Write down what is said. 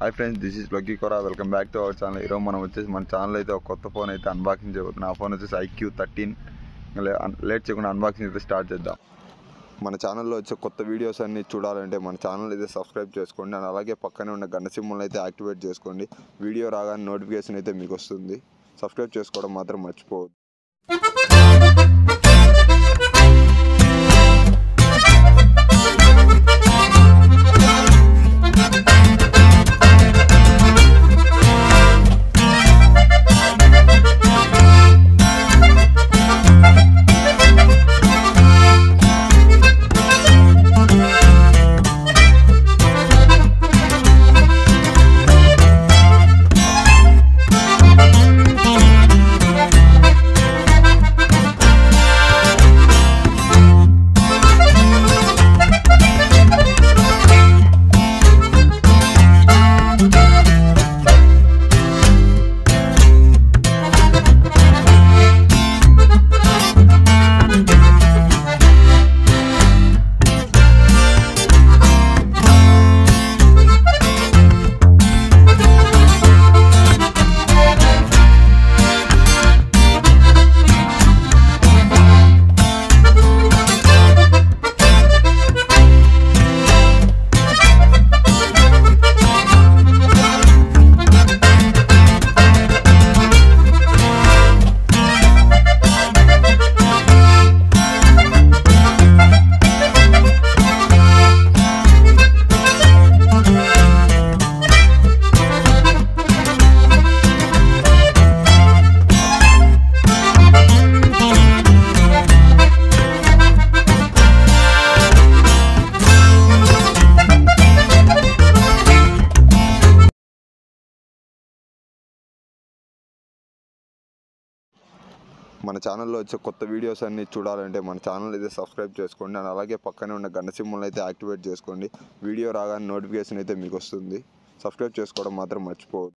Hi friends, this is Lucky Kora. Welcome back to our channel. ఈరోజు మనం వచ్చేసి మన ఛానల్ అయితే ఒక కొత్త ఫోన్ అయితే అన్బాక్సింగ్ చేయబోతున్నాం. ఆ ఫోన్ వచ్చేసి IQ13. లేట్ చేయకుండా అన్బాక్సింగ్ అయితే స్టార్ట్ చేద్దాం. మన ఛానల్లో వచ్చే కొత్త వీడియోస్ అన్ని చూడాలంటే మన ఛానల్ అయితే సబ్స్క్రైబ్ చేసుకోండి. అండ్ అలాగే పక్కనే ఉన్న గంట సింబల్ని అయితే యాక్టివేట్ చేసుకోండి. వీడియో రాగానే నోటిఫికేషన్ అయితే మీకు వస్తుంది. సబ్స్క్రైబ్ చేసుకోవడం మాత్రం మర్చిపోవద్దు. మన ఛానల్లో వచ్చే కొత్త వీడియోస్ అన్ని చూడాలంటే మన ఛానల్ అయితే సబ్స్క్రైబ్ చేసుకోండి. అండ్ అలాగే పక్కనే ఉన్న గంట సింబల్ని అయితే యాక్టివేట్ చేసుకోండి. వీడియో రాగానే నోటిఫికేషన్ అయితే మీకు వస్తుంది. సబ్స్క్రైబ్ చేసుకోవడం మాత్రం మర్చిపోవద్దు.